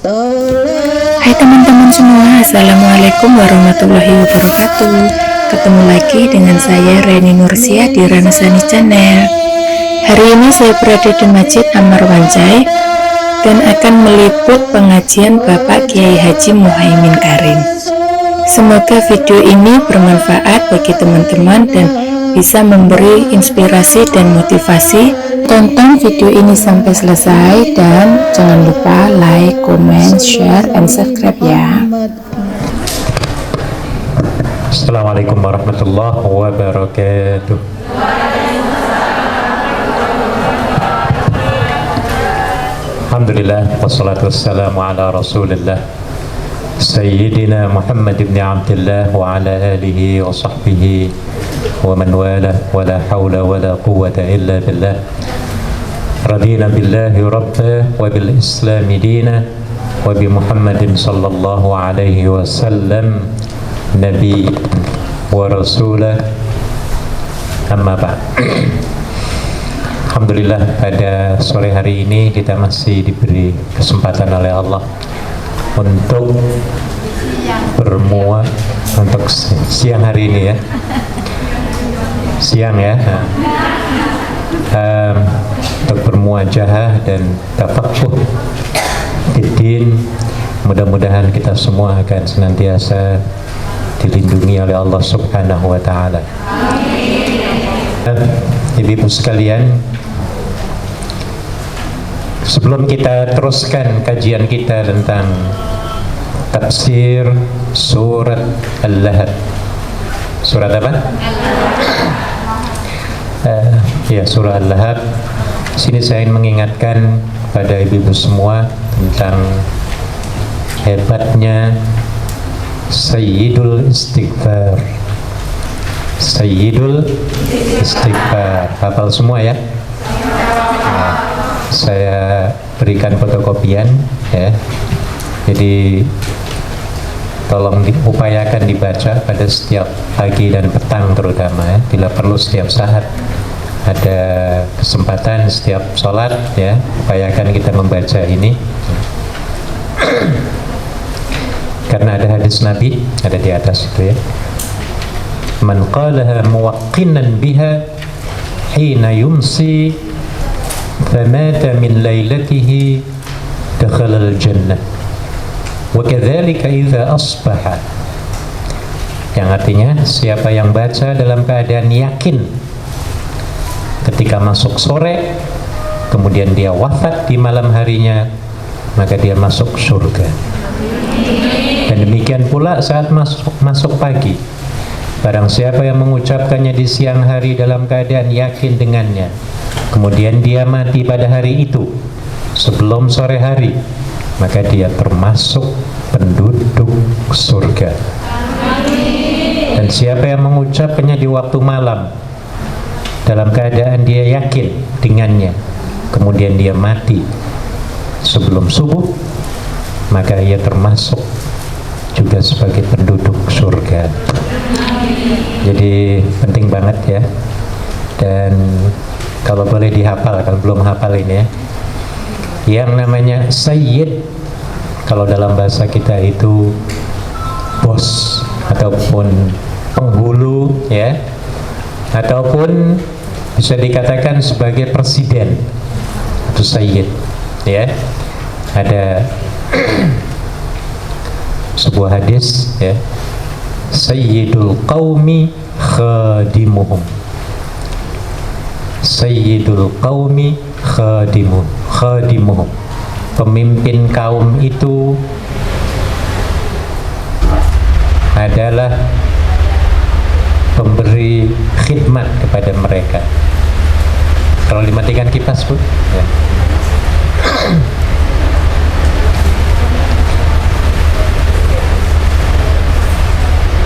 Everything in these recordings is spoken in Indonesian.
Hai teman-teman semua, Assalamualaikum warahmatullahi wabarakatuh. Ketemu lagi dengan saya Reni Nursia di Ranasani Channel. Hari ini saya berada di Masjid Amar Wancai dan akan meliput pengajian Bapak Kiai Haji Muhaimin Karim. Semoga video ini bermanfaat bagi teman-teman dan bisa memberi inspirasi dan motivasi. Tonton video ini sampai selesai dan jangan lupa like, comment, share, and subscribe ya. Assalamualaikum warahmatullahi wabarakatuh. Alhamdulillah, wassalatu wassalamu ala rasulillah Sayyidina Muhammad ibn Abdullah wa ala alihi wa sahbihi wa man wala wa la hawla wa la quwwata illa billah. Radina billahi rabba wa bil islami dina wa bi Muhammadin sallallahu alaihi wasallam nabi wa rasulah, amma ba'd. Alhamdulillah, pada sore hari ini kita masih diberi kesempatan oleh Allah untuk bermuat untuk siang hari ini ya, siang ya, untuk bermuajahah dan tafaqquh fiddin. Mudah-mudahan kita semua akan senantiasa dilindungi oleh Allah Subhanahu wa taala. Ibu-ibu sekalian, sebelum kita teruskan kajian kita tentang tafsir surat Al-Lahab. Surat apa? Ya, surah Al-Lahab. Sini saya ingin mengingatkan pada ibu-ibu semua tentang hebatnya Sayyidul Istighfar. Sayyidul Istighfar. Hafal semua ya? Nah, saya berikan fotokopian ya. Jadi tolong diupayakan dibaca pada setiap pagi dan petang terutama ya. Bila perlu setiap saat ada kesempatan setiap sholat ya, upayakan kita membaca ini. Karena ada hadis Nabi, ada di atas itu ya. Man qalaha muwaqqinan biha hina yumsi famata min lailatihi dakhala al-jannah wa kadzalika idza asbaha. Yang artinya, siapa yang baca dalam keadaan yakin ketika masuk sore, kemudian dia wafat di malam harinya, maka dia masuk surga. Dan demikian pula saat masuk pagi, barang siapa yang mengucapkannya di siang hari dalam keadaan yakin dengannya, kemudian dia mati pada hari itu sebelum sore hari, maka dia termasuk penduduk surga. Dan siapa yang mengucapkannya di waktu malam dalam keadaan dia yakin dengannya, kemudian dia mati sebelum subuh, maka ia termasuk juga sebagai penduduk surga. Jadi penting banget ya. Dan kalau boleh dihafal, kalau belum hafal ini ya, yang namanya Sayyid, kalau dalam bahasa kita itu bos ataupun penghulu ya, ataupun bisa dikatakan sebagai presiden, itu Sayyid ya. Ada sebuah hadis ya, Sayyidul qaumi khadimuhum. Sayyidul qaumi khadimuhum. Pemimpin kaum itu adalah pemberi khidmat kepada mereka. Kalau dimatikan kipas pun ya.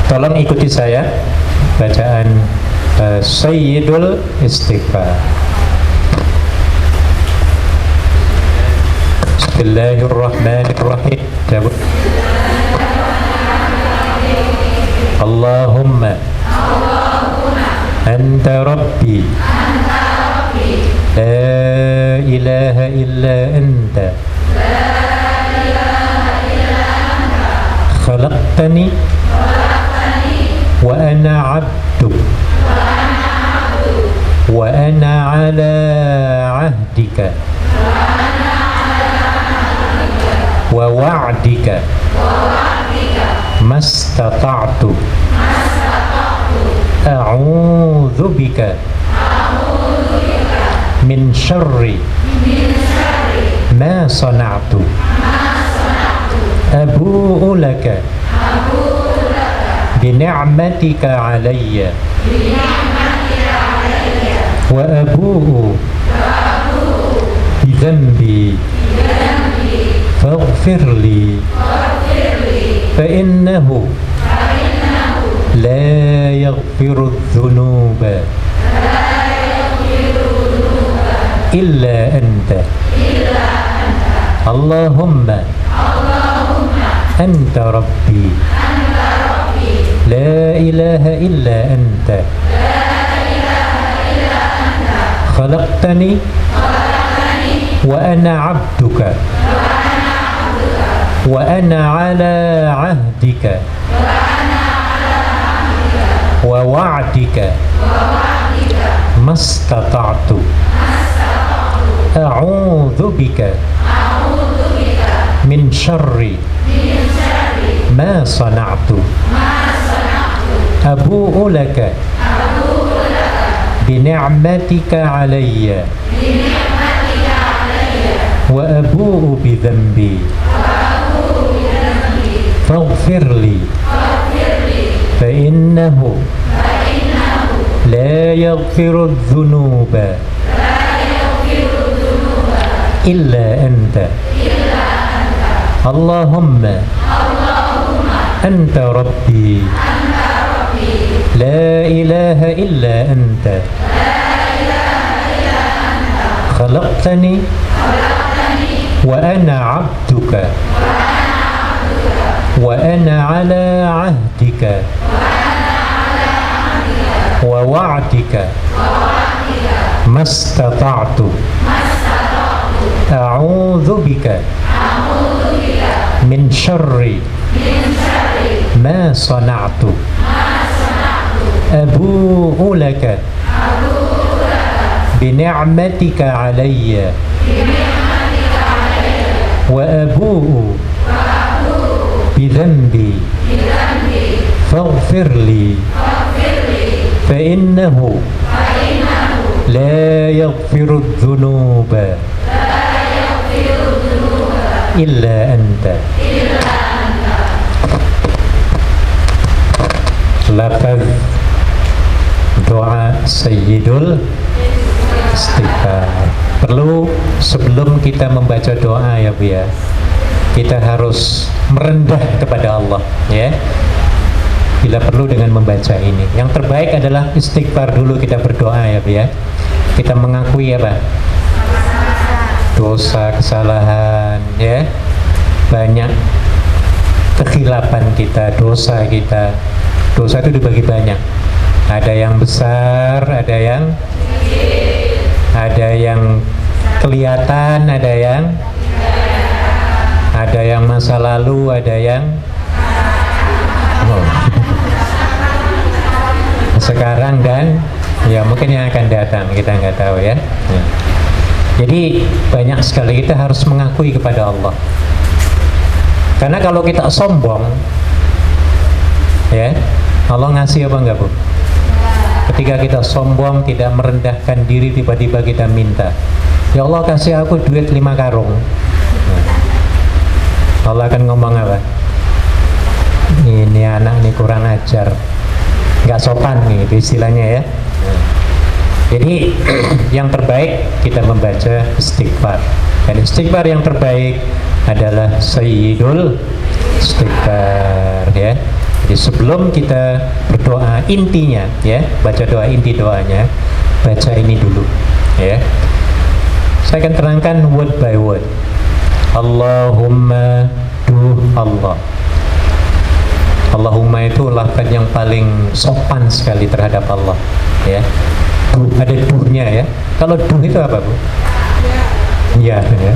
Tolong ikuti saya bacaan Sayyidul Istighfar. Bismillahirrahmanirrahim. Allahumma anta rabbi la ilaha illa anta khalaqtani wa ana 'abduk wa ana 'ala 'ahdika wa wa'dika mastata'tu a'udzu bika min syarri ma sana'tu abu'u laka bi ni'matika 'alayya wa abu'u bi dhanbi faghfir li fa innahu la yaghfiru dhunuba illa anta Allahumma anta rabbi la ilaha illa anta khalaqtani wa ana 'abduka wa ana 'ala 'ahdika wa wa'dika mastata'tu a'udzu bika min syarri ma sana'tu abu'u laka bi ni'matika 'alayya wa abu'u bi dhanbi faghfir li fa innahu la yaghfiru dhunuba illa anta Allahumma anta rabbi la ilaha illa anta khalaqtani wa ana 'abduka wa ana 'ala 'ahdika wa wa'dika mastata'tu a'udzu bika min syarri ma sana'tu abu'u laka bi ni'matika 'alayya wa abu'u bi dhanbi faghfir li fa innahu la yaghfiru dhunuba illa anta. Lafaz doa Sayyidul Istighfar. Perlu sebelum kita membaca doa ya Bu ya, kita harus merendah kepada Allah ya. Bila perlu dengan membaca ini. Yang terbaik adalah istighfar dulu, kita berdoa ya Bu ya. Kita mengakui apa? Dosa, kesalahan ya. Banyak kekhilapan kita, dosa kita. Dosa itu dibagi banyak. Ada yang besar, ada yang kelihatan, ada yang masa lalu, ada yang sekarang dan ya mungkin yang akan datang, kita nggak tahu ya. Jadi banyak sekali kita harus mengakui kepada Allah. Karena kalau kita sombong, ya Allah ngasih apa enggak Bu? Ketika kita sombong, tidak merendahkan diri, tiba-tiba kita minta, ya Allah kasih aku duit 5 karung. Allah akan ngomong apa? Ini anak ini kurang ajar, nggak sopan nih istilahnya ya. Jadi yang terbaik kita membaca istighfar, dan istighfar yang terbaik adalah Sayyidul Istighfar ya. Jadi sebelum kita berdoa intinya ya, baca doa inti doanya, baca ini dulu ya. Saya akan terangkan word by word. Allahumma duh Allah. Allahumma itu lafaz yang paling sopan sekali terhadap Allah ya. Ada duhnya ya. Kalau duh itu apa Bu? Ya, ya.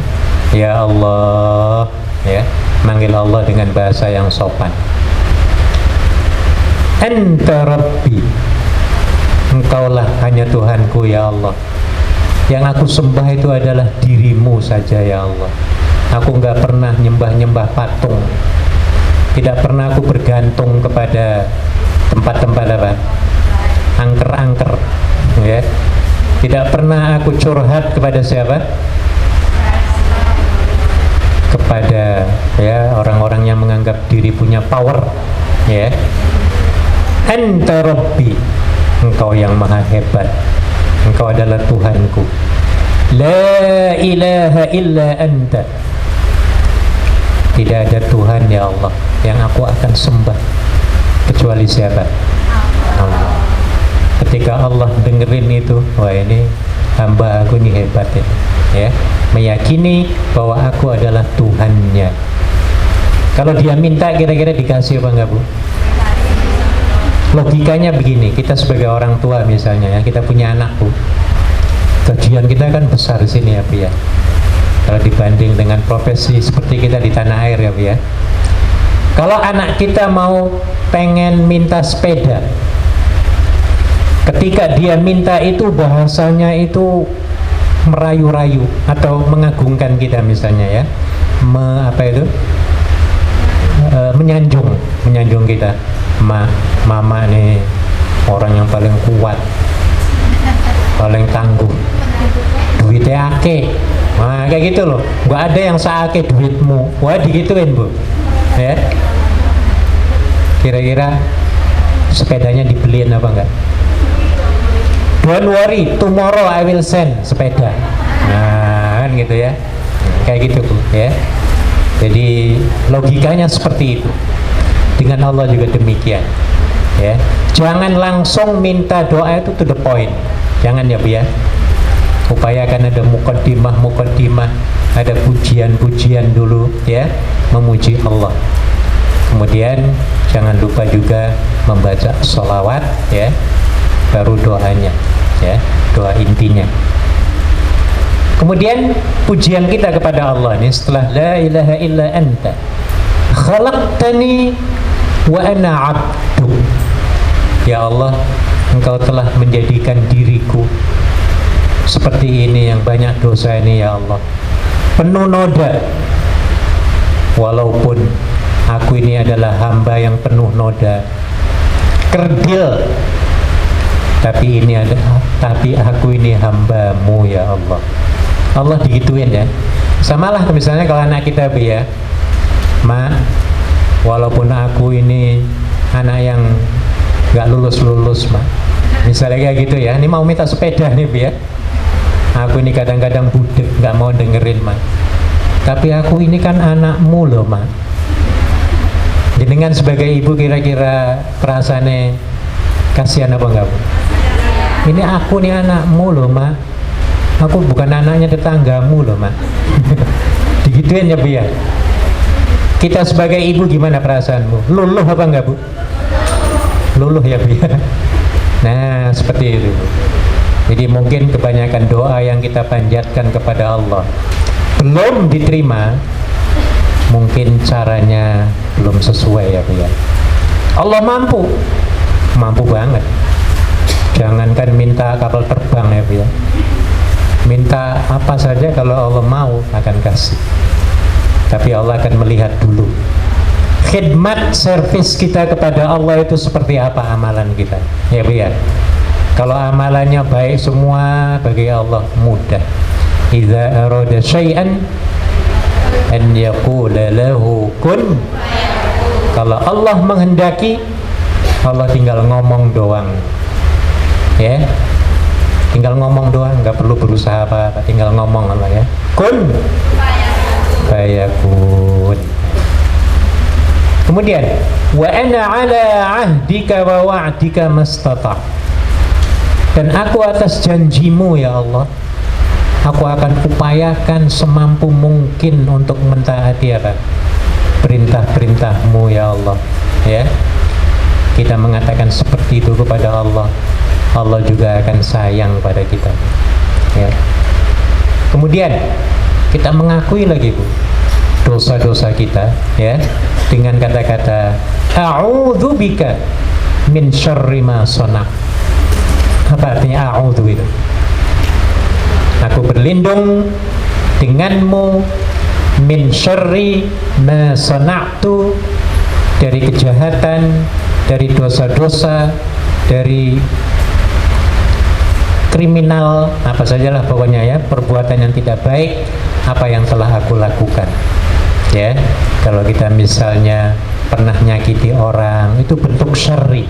Ya Allah ya. manggil Allah dengan bahasa yang sopan. Anta Rabbi, Engkaulah hanya Tuhanku ya Allah. Yang aku sembah itu adalah dirimu saja ya Allah. Aku nggak pernah nyembah-nyembah patung. Tidak pernah aku bergantung kepada tempat-tempat apa? Angker-angker, ya. Tidak pernah aku curhat kepada siapa? Kepada ya orang-orang yang menganggap diri punya power, ya. Anta Rabbi, Engkau yang maha hebat. Engkau adalah Tuhanku. La ilaha illa anta. Tidak ada Tuhan ya Allah yang aku akan sembah kecuali siapa? Allah. Ketika Allah dengerin itu, wah ini hamba aku ini hebat ya. Meyakini bahwa aku adalah Tuhannya. Kalau dia minta kira-kira dikasih apa enggak, Bu? Logikanya begini, kita sebagai orang tua misalnya ya, kita punya anak, Bu. Gajian kita kan besar di sini ya, Bu ya. Kalau dibanding dengan profesi seperti kita di tanah air ya, Bu ya. Kalau anak kita mau pengen minta sepeda, ketika dia minta itu bahasanya itu merayu-rayu atau mengagungkan kita misalnya ya, menyanjung kita. Mama nih orang yang paling kuat, paling tangguh, duitnya ake. Nah kayak gitu loh, gak ada yang seake duitmu. Wah digituin, Bu ya. Kira-kira sepedanya dibeliin apa enggak? Don't worry, tomorrow I will send sepeda. Nah kan gitu ya, kayak gitu, Bu ya. Jadi logikanya seperti itu. Dengan Allah juga demikian ya. Jangan langsung minta doa itu to the point. Jangan ya, Bu ya. Upayakan ada mukaddimah, ada pujian-pujian dulu ya, memuji Allah. Kemudian jangan lupa juga membaca sholawat ya, baru doanya ya, doa intinya. Kemudian pujian kita kepada Allah ini setelah la ilaha illa anta khalaqtani wa ana abdu. Ya Allah, Engkau telah menjadikan diriku seperti ini yang banyak dosa ini ya Allah, penuh noda. Walaupun aku ini adalah hamba yang penuh noda, kerdil, tapi aku ini hambamu ya Allah. Allah digituin ya. Samalah misalnya kalau anak kita ya, Ma, walaupun aku ini anak yang gak lulus Ma, misalnya kayak gitu ya, ini mau minta sepeda nih ya, aku ini kadang-kadang budek, gak mau dengerin Ma, tapi aku ini kan anakmu loh Ma. Jenengan sebagai ibu kira-kira perasaannya kasihan apa enggak, Bu? Ini aku nih anakmu loh Ma, aku bukan anaknya tetanggamu loh Ma. Digituin ya, Bu ya. Kita sebagai ibu gimana perasaanmu? Luluh apa enggak, Bu? Luluh ya, Bu ya. Nah seperti itu, Bu. Jadi mungkin kebanyakan doa yang kita panjatkan kepada Allah belum diterima, mungkin caranya belum sesuai ya, Bu ya. Allah mampu banget. Jangankan minta kapal terbang ya, Bu ya, minta apa saja kalau Allah mau akan kasih. Tapi Allah akan melihat dulu khidmat servis kita kepada Allah itu seperti apa amalan kita ya, Bu ya. Kalau amalannya baik semua, bagi Allah mudah. Idza arada syai'an an yaqula lahu kun. Kalau Allah menghendaki, Allah tinggal ngomong doang ya, tinggal ngomong doang, nggak perlu berusaha apa-apa, tinggal ngomong Allah ya, kun fayakun. Kemudian wa ana ala ahdika wa wa'dika mastata', dan aku atas janjimu ya Allah, aku akan upayakan semampu mungkin untuk mentaati apa? Perintah-perintahmu ya Allah ya. Kita mengatakan seperti itu kepada Allah, Allah juga akan sayang pada kita ya. Kemudian kita mengakui lagi, Bu, dosa-dosa kita, ya, dengan kata-kata a'udzubika min syarri ma shana'. Apa artinya a'udzu itu? Aku berlindung denganmu min syarri ma sana'tu, dari kejahatan, dari dosa-dosa, dari kriminal, apa sajalah pokoknya ya, perbuatan yang tidak baik apa yang telah aku lakukan. Ya, kalau kita misalnya pernah nyakiti orang, itu bentuk syarri.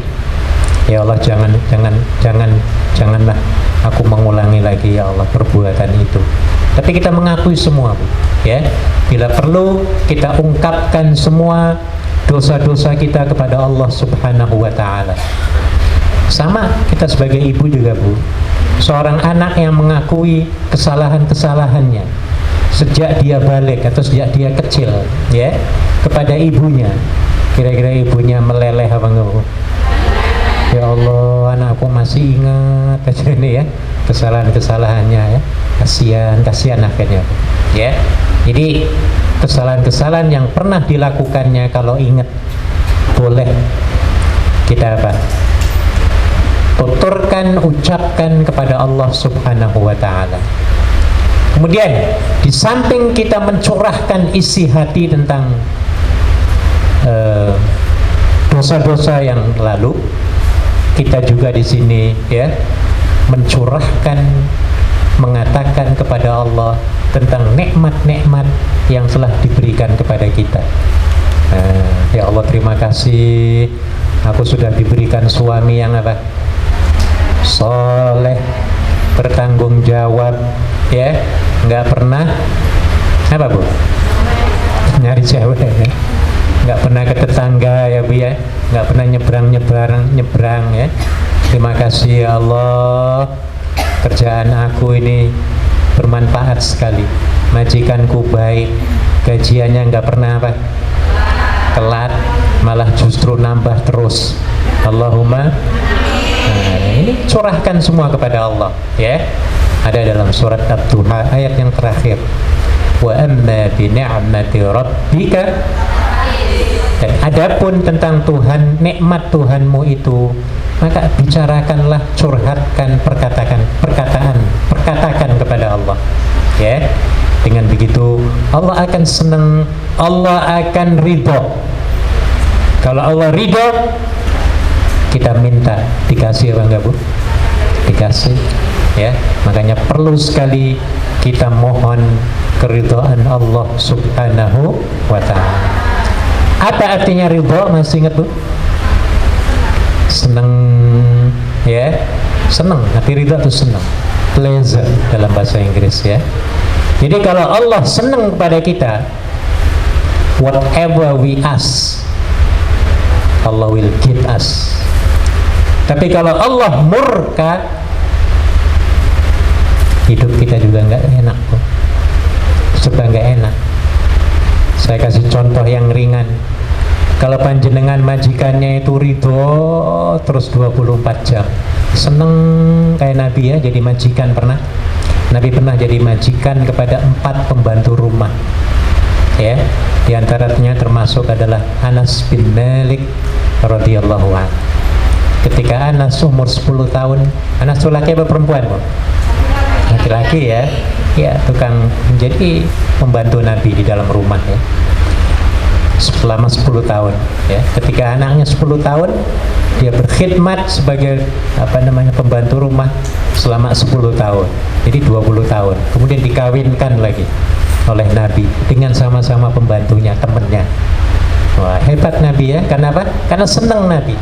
Ya Allah, janganlah aku mengulangi lagi ya Allah perbuatan itu. Tapi kita mengakui semua, Bu. Ya, bila perlu kita ungkapkan semua dosa-dosa kita kepada Allah Subhanahu wa ta'ala. Sama kita sebagai ibu juga, Bu. Seorang anak yang mengakui kesalahan-kesalahannya sejak dia balik atau sejak dia kecil, ya, kepada ibunya, kira-kira ibunya meleleh apa enggak, Bu? Ya Allah, anakku masih ingat aja ini ya kesalahan-kesalahannya, ya. Kasihan akhirnya, Bu. Ya. Jadi kesalahan-kesalahan yang pernah dilakukannya kalau ingat, boleh kita apa? Tuturkan, ucapkan kepada Allah Subhanahu wa ta'ala. Kemudian di samping kita mencurahkan isi hati tentang dosa-dosa yang lalu, kita juga di sini ya mencurahkan, mengatakan kepada Allah tentang nikmat-nikmat yang telah diberikan kepada kita. Ya Allah, terima kasih, aku sudah diberikan suami yang apa? Soleh, bertanggung jawab, ya, nggak pernah apa, Bu? Nyari cewek, ya. Nggak pernah ke tetangga, ya Bu, ya, nggak pernah nyebrang, ya. Terima kasih ya Allah, kerjaan aku ini bermanfaat sekali, majikanku baik, gajiannya nggak pernah apa? Telat, malah justru nambah terus. Allahumma. Ini curahkan semua kepada Allah, ya. Ada dalam surat Ad-Duha ayat yang terakhir. Wa amma bi ni'mati rabbika, dan adapun tentang Tuhan, nikmat Tuhanmu itu, maka bicarakanlah, curhatkan, perkatakan kepada Allah, ya. Dengan begitu Allah akan senang, Allah akan ridho. Kalau Allah ridho, kita minta dikasih apa enggak, Bu? Dikasih, ya. Makanya perlu sekali kita mohon keridhaan Allah Subhanahu wa ta'ala. Apa artinya ridho? Masih ingat, Bu? Senang, ya. Senang, arti ridho itu senang, pleasure dalam bahasa Inggris, ya. Jadi kalau Allah senang kepada kita, whatever we ask, Allah will give us. Tapi kalau Allah murka, hidup kita juga nggak enak, Bu. Coba nggak enak. Saya kasih contoh yang ringan. Kalau panjenengan majikannya itu ridho terus 24 jam, seneng kayak Nabi ya, jadi majikan pernah. Nabi pernah jadi majikan kepada 4 pembantu rumah, ya. Di antaranya termasuk adalah Anas bin Malik radhiyallahu anhu. Ketika Anas umur 10 tahun, Anas itu laki apa perempuan, Bu? Laki-laki, ya. Ya, tukang menjadi pembantu Nabi di dalam rumah, ya. Selama 10 tahun, ya. Ketika anaknya 10 tahun, dia berkhidmat sebagai pembantu rumah selama 10 tahun. Jadi 20 tahun. Kemudian dikawinkan lagi oleh Nabi dengan sama-sama pembantunya, temannya. Wah, hebat Nabi, ya. Kenapa? Karena senang Nabi,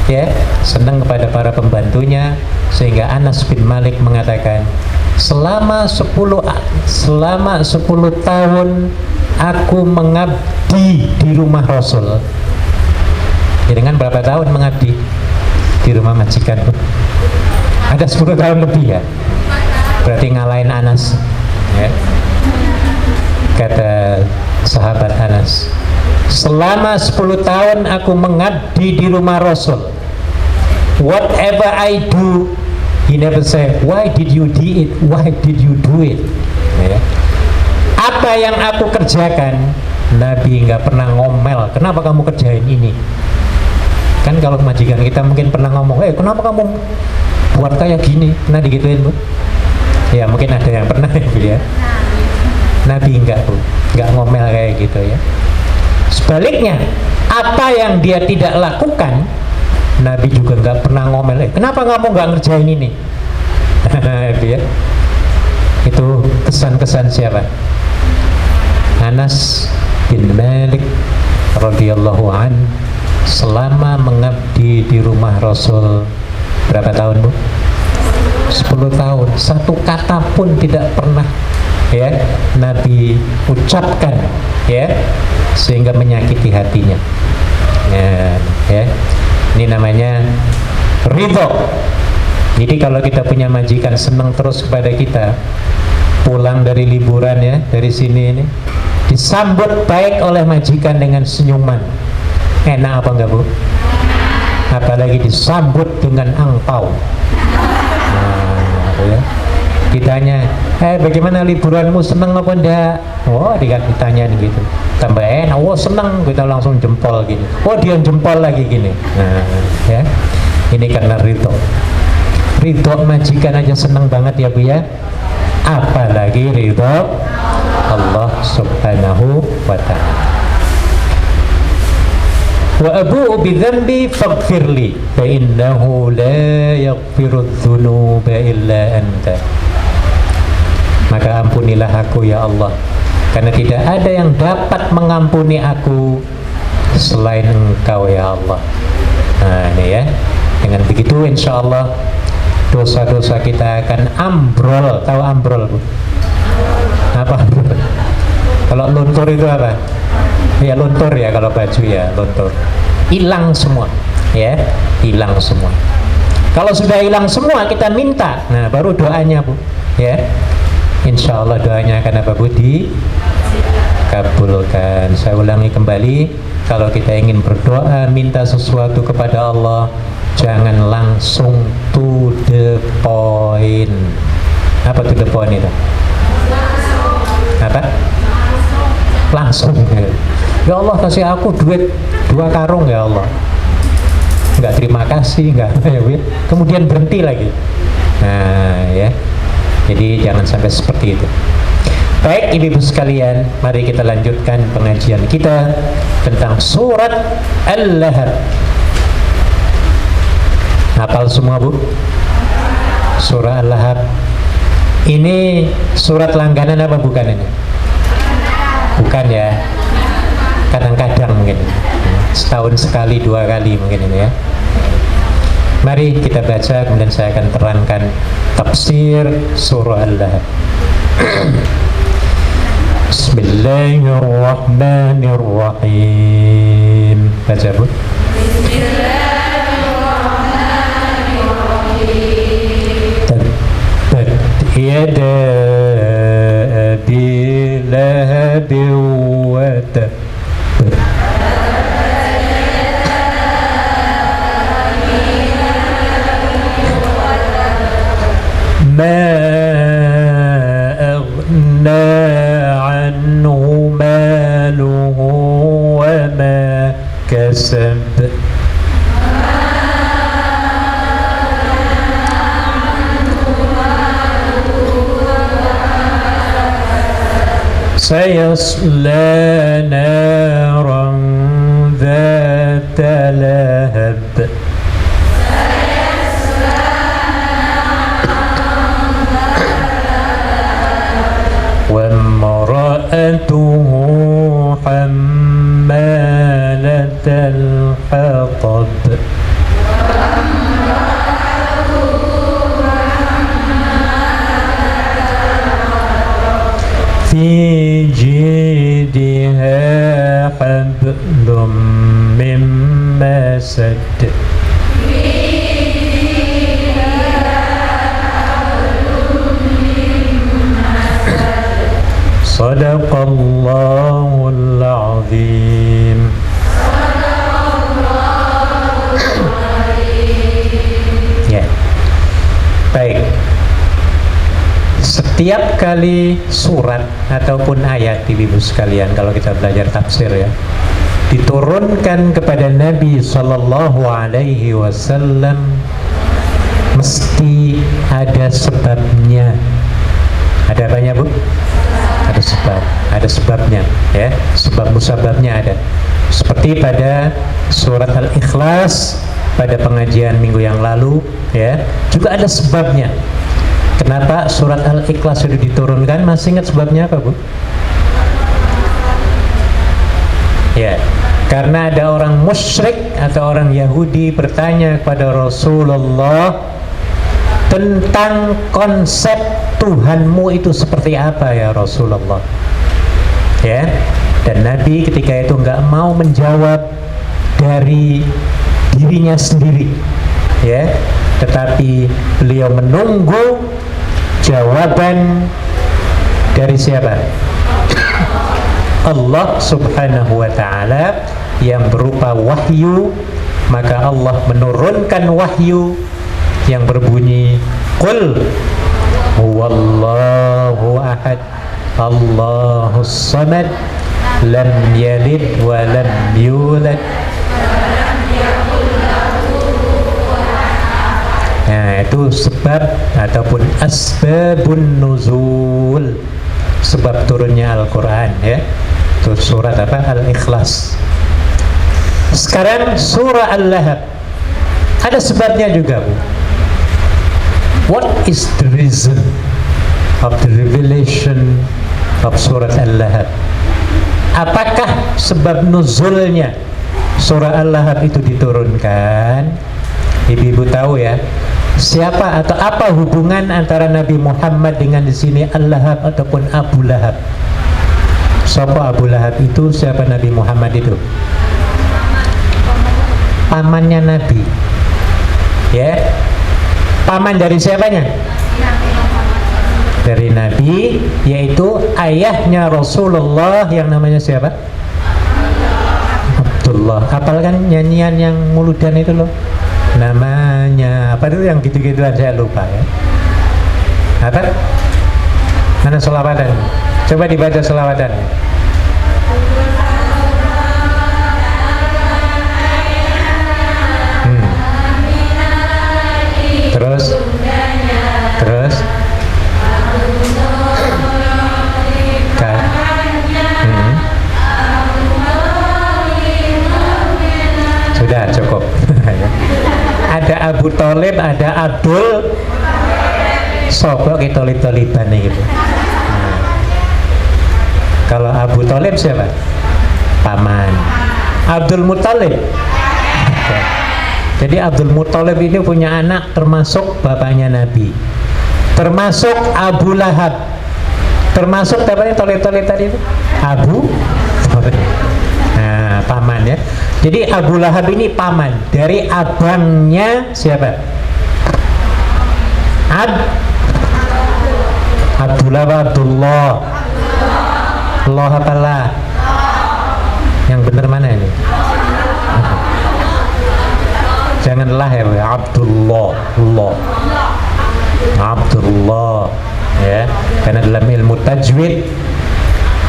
ya, senang kepada para pembantunya, sehingga Anas bin Malik mengatakan, selama 10 tahun aku mengabdi di rumah Rasul. Ya, dengan berapa tahun mengabdi di rumah majikan? Ada 10 tahun lebih, ya. Berarti ngalahin Anas, ya. Kata sahabat Anas, selama 10 tahun aku mengabdi di rumah Rasul. Whatever I do, he never say, why did you do it? Why did you do it? Ya. Apa yang aku kerjakan, Nabi nggak pernah ngomel, kenapa kamu kerjain ini? Kan kalau majikan kita mungkin pernah ngomong, kenapa kamu buat kayak gini? Pernah digituin, Bu? Ya mungkin ada yang pernah ya, Bu ya. Nabi enggak, Bu, nggak ngomel kayak gitu ya. Sebaliknya, apa yang dia tidak lakukan, Nabi juga nggak pernah ngomel, kenapa kamu nggak ngerjain ini? Itu ya. Itu kesan-kesan siapa? Anas bin Malik radhiyallahu an selama mengabdi di rumah Rasul berapa tahun, Bu? 10 tahun. Satu kata pun tidak pernah ya Nabi ucapkan ya sehingga menyakiti hatinya. Ya. Ini namanya ridho. Jadi kalau kita punya majikan senang terus kepada kita, pulang dari liburan ya, dari sini ini disambut baik oleh majikan dengan senyuman, enak apa enggak, Bu? Apalagi disambut dengan angpau. Ya. Ditanya, bagaimana liburanmu, senang apa enggak? Oh, ditanya gitu, tambah enak. Oh, senang, kita langsung jempol gini. Oh, dia jempol lagi gini. Nah, ya, ini karena ridho. Ridho majikan aja senang banget ya, Bu ya. Apalagi ridho Allah subhanahu wa ta'ala. Wa abu'u bidhanbi faghfirli fa innahu la yaghfiru dzunuba illa anta. Maka ampunilah aku ya Allah, karena tidak ada yang dapat mengampuni aku selain Engkau ya Allah. Nah ini ya, dengan begitu insya Allah dosa-dosa kita akan ambrol. Tahu ambrol, Bu? Apa ambrol? Kalau luntur itu apa? Ya luntur ya, kalau baju ya luntur, hilang semua ya, hilang semua. Kalau sudah hilang semua kita minta, nah baru doanya, Bu ya, insya Allah doanya akan apa, Bu? Dikabulkan. Saya ulangi kembali, kalau kita ingin berdoa minta sesuatu kepada Allah, jangan langsung to the point. Apa to the point itu? Apa? Langsung. Ya Allah, kasih aku duit 2 karung ya Allah. Enggak terima kasih, enggak. Kemudian berhenti lagi. Nah ya, jadi jangan sampai seperti itu. Baik ibu-ibu sekalian, mari kita lanjutkan pengajian kita tentang surat Al-Lahab. Hafal semua, Bu? Surah Al-Lahab ini surat langganan apa bukan ini? Bukan ya, kadang-kadang mungkin setahun sekali 2 kali mungkin ini ya. Mari kita baca, kemudian saya akan terangkan tafsir surah Al-Lahab. Bismillahirrahmanirrahim. Baca, Bu. Tabbat yada abi lahab wa tab. ما أغنى عنه ماله وما كسب سيصلى نارا ذات لهب وامرأته حمالة الحطب في جيدها حبل من مسد صدق الله العظيم. Ya, baik. Tiap kali surat ataupun ayat, ibu sekalian, kalau kita belajar tafsir ya, diturunkan kepada Nabi Sallallahu Alaihi Wasallam, mesti ada sebabnya. Ada apanya, Bu? Ada sebab, ada sebabnya ya, sebab musababnya ada. Seperti pada surat Al-Ikhlas pada pengajian minggu yang lalu ya, juga ada sebabnya. Kenapa surat Al-Ikhlas sudah diturunkan? Masih ingat sebabnya apa, Bu? Ya, karena ada orang musyrik atau orang Yahudi bertanya kepada Rasulullah tentang konsep Tuhanmu itu seperti apa ya Rasulullah. Ya, dan Nabi ketika itu nggak mau menjawab dari dirinya sendiri, ya, tetapi beliau menunggu jawaban dari siapa? Allah Subhanahu wa ta'ala yang berupa wahyu. Maka Allah menurunkan wahyu yang berbunyi, Qul huwallahu ahad Allahus samad lam yalid wa lam yulad. Nah, itu sebab ataupun asbabun nuzul, sebab turunnya Al-Quran ya. Itu surat apa? Al-Ikhlas. Sekarang surah Al-Lahab ada sebabnya juga, Bu. What is the reason of the revelation of surat Al-Lahab? Apakah sebab nuzulnya surah Al-Lahab itu diturunkan? Ibu-ibu tahu ya, siapa atau apa hubungan antara Nabi Muhammad dengan di sini Al-Lahab ataupun Abu Lahab? Siapa Abu Lahab itu? Siapa Nabi Muhammad itu? Pamannya Nabi. Ya. Paman dari siapanya? Dari Nabi, yaitu ayahnya Rasulullah yang namanya siapa? Abdullah. Hafal kan nyanyian yang muludan itu loh? Namanya apa itu yang gitu-gituan, saya lupa ya. Apa? Mana selawatan? Coba dibaca selawatan. Terus kan? Sudah cukup. Ada Abu Thalib, ada Abdul Sobok, itu tolib-toliban nih gitu. Nah, kalau Abu Thalib siapa? Paman. Abdul Muthalib. Jadi Abdul Muthalib ini punya anak termasuk bapaknya Nabi, termasuk Abu Lahab, termasuk siapa nih tolib-tolib tadi itu? Abu Thalib. Nah, paman ya. Jadi Abu Lahab ini paman dari abangnya siapa? Abdullah. Allah apalah? Yang benar mana ini? Janganlah ya, Abdullah. Ya, karena dalam ilmu tajwid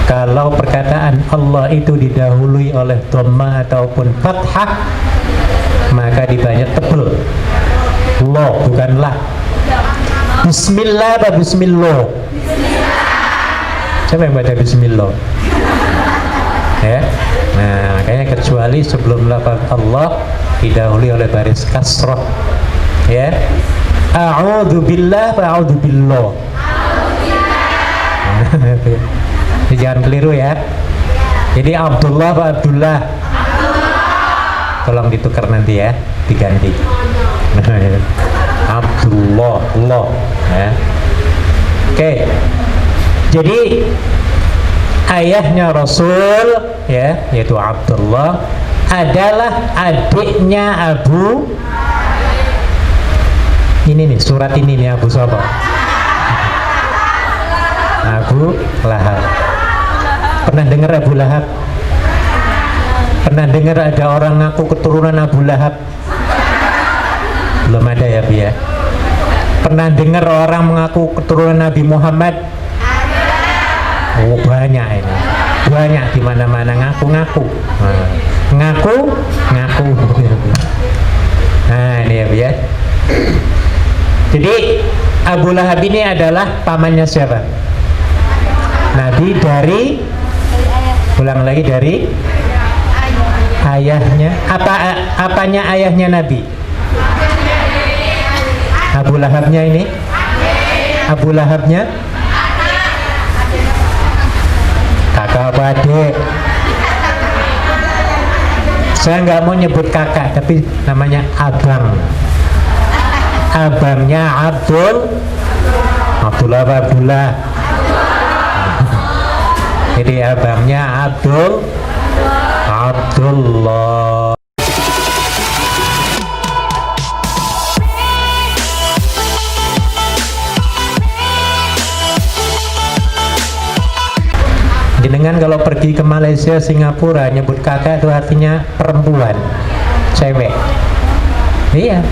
kalau perkataan Allah itu didahului oleh dhamma ataupun fathah, maka dibanyak tebel. Allah bukanlah. Bismillah apa Bismillah? Siapa yang baca Bismillah? Ya. Nah, kayaknya kecuali sebelum lafaz Allah didahului oleh baris kasrah. Ya. A'udzu billah wa a'udzu billah. Jangan keliru ya. Jadi Abdullah wa Abdullah. Tolong ditukar nanti ya, diganti. Abdullah, Allah ya. Oke. Jadi ayahnya Rasul ya, yaitu Abdullah adalah adiknya Abu. Ini nih surat ini nih Abu siapa? Abu Lahab. Pernah dengar Abu Lahab? Pernah dengar ada orang ngaku keturunan Abu Lahab? Belum ada ya, Bu ya. Pernah dengar orang mengaku keturunan Nabi Muhammad? Oh banyak ini, banyak di mana-mana ngaku-ngaku, ngaku. Nah ini ya. Jadi Abu Lahab ini adalah pamannya siapa? Nabi dari, ulang lagi, dari ayahnya. Apanya ayahnya Nabi? Abu Lahabnya ini? Abu Lahabnya? Kakak apa adik? Saya nggak mau nyebut kakak, tapi namanya abang. Abangnya Abdullah. Jadi abangnya Abdullah. Jenengan kalau pergi ke Malaysia, Singapura, nyebut kakak itu artinya perempuan, cewek. Iya,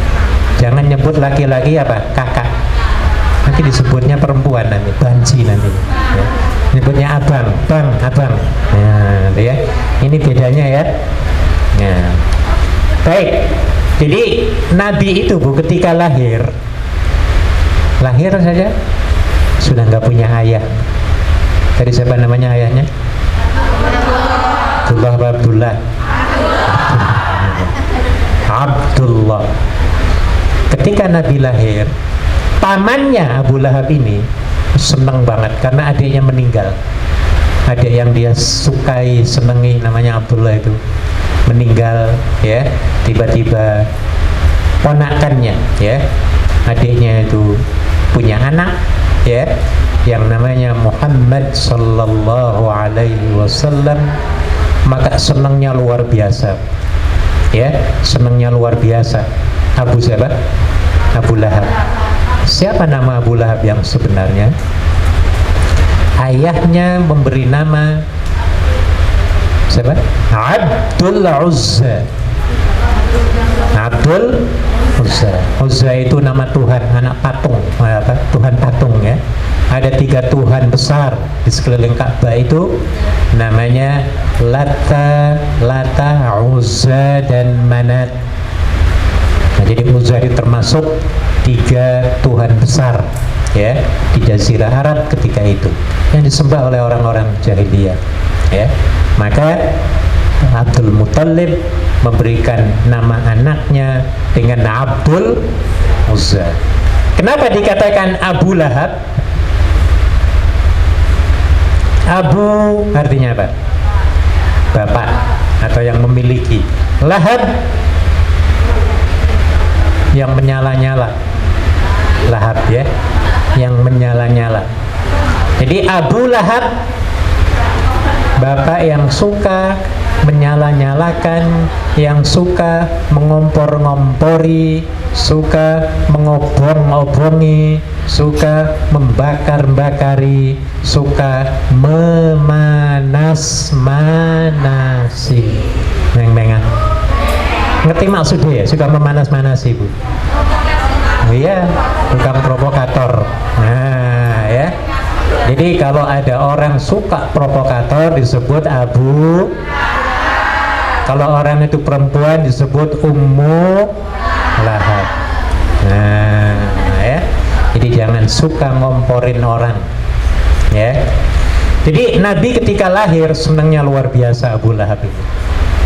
jangan nyebut laki-laki apa, kakak. Nanti disebutnya perempuan nanti, banci nanti. Ya. Nyebutnya abang. Nah, ya. Ini bedanya ya. Nah. Baik. Jadi Nabi itu Bu ketika lahir saja sudah nggak punya ayah. Tadi siapa namanya ayahnya? Abdullah. Ketika Nabi lahir, pamannya Abu Lahab ini senang banget karena adiknya meninggal. Adik yang dia sukai, senangi, namanya Abdullah itu meninggal, ya. Tiba-tiba ponakannya, ya, adiknya itu punya anak, ya, yang namanya Muhammad sallallahu alaihi wasallam. Maka senangnya luar biasa, ya, senangnya luar biasa. Abu siapa? Abu Lahab. Siapa nama Abu Lahab yang sebenarnya? Ayahnya memberi nama siapa? Abdul Uzza. Abdul Uzza. Uzza itu nama Tuhan, anak patung, apa? Tuhan patung, ya. Ada 3 Tuhan besar di sekeliling Ka'bah itu, namanya Lata, Uzza, dan Manat. Nah, jadi Uzza itu termasuk 3 Tuhan besar, ya, di Jazirah Arab ketika itu, yang disembah oleh orang-orang jahiliyah, ya. Maka Abdul Muttalib memberikan nama anaknya dengan Abdul Uzza. Kenapa dikatakan Abu Lahab? Abu artinya apa? Bapak atau yang memiliki. Lahab yang menyala-nyala. Lahab, ya, yang menyala-nyala. Jadi Abu Lahab, bapak yang suka menyala-nyalakan, yang suka mengompor-ngompori, suka mengobong-obongi, suka membakar-bakari, suka memanas-manasi. Meng-mengan. Ngerti maksudnya ya? Suka memanas-manasi, Bu? Iya, bukan provokator. Nah, ya. Jadi kalau ada orang suka provokator disebut Abu. Kalau orang itu perempuan disebut Ummu Lahab. Nah, ya. Jadi jangan suka ngomporin orang, ya. Jadi Nabi ketika lahir senangnya luar biasa Abu Lahab ini,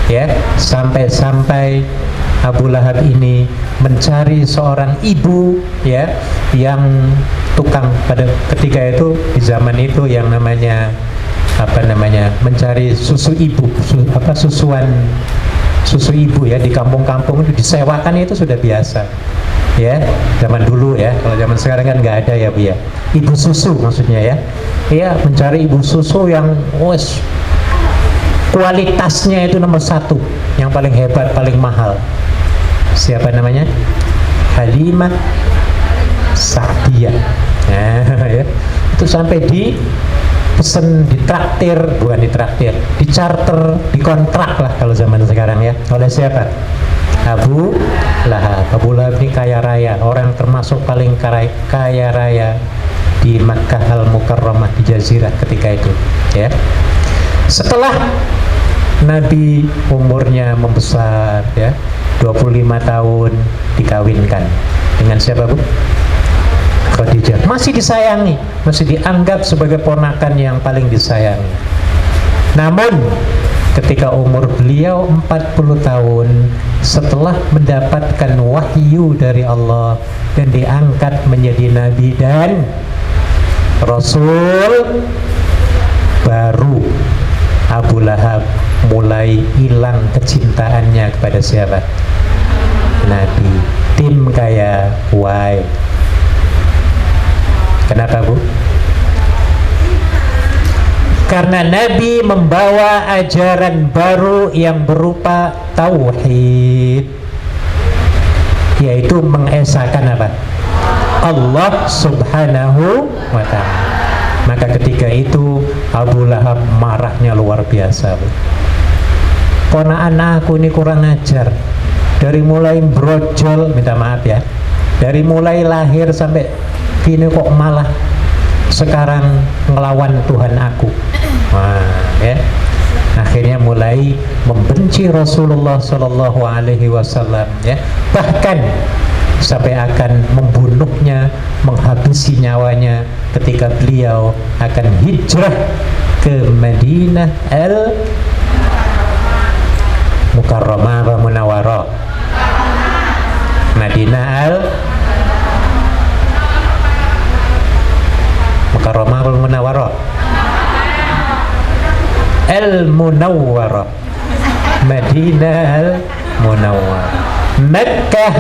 ya, sampai Abu Lahab ini mencari seorang ibu, ya, yang tukang pada ketika itu, di zaman itu yang namanya mencari susu ibu, susu ibu, ya, di kampung-kampung itu disewakan, itu sudah biasa, ya, zaman dulu, ya. Kalau zaman sekarang kan nggak ada, ya, Bu, ya. Ibu susu maksudnya, ya. Iya, mencari ibu susu yang kualitasnya itu nomor 1, yang paling hebat, paling mahal. Siapa namanya? Halimah Sa'diyah. Nah, ya. Itu sampai pesen, di charter, dikontrak lah kalau zaman sekarang, ya. Oleh siapa? Abu Lahab. Abu Lahab ini kaya raya, orang termasuk paling kaya raya di Makkah Al-Mukarramah, di Jazirah ketika itu, ya. Setelah Nabi umurnya membesar, ya, 25 tahun, dikawinkan dengan siapa, Bu? Khadijah. Masih disayangi, masih dianggap sebagai ponakan yang paling disayangi. Namun ketika umur beliau 40 tahun, setelah mendapatkan wahyu dari Allah dan diangkat menjadi nabi dan rasul, baru Abu Lahab mulai hilang kecintaannya kepada siapa? Nabi. Tim kaya, why? Kenapa, Bu? Karena Nabi membawa ajaran baru yang berupa tauhid, yaitu mengesahkan apa? Allah Subhanahu wa ta'ala. Maka ketika itu Abu Lahab marahnya luar biasa, Bu. Ponakan aku ini kurang ajar, dari mulai brojol, minta maaf ya, dari mulai lahir sampai kini kok malah sekarang ngelawan Tuhan aku. Wah, ya. Akhirnya mulai membenci Rasulullah Shallallahu Alaihi Wasallam, ya. Bahkan sampai akan membunuhnya, menghabisi nyawanya ketika beliau akan hijrah ke Madinah Al-Mukarramah wa Munawwarah. Madinah Al-Mukarramah wa Munawwarah. Al-Munawwarah. Madinah Al-Munawwarah. Makkah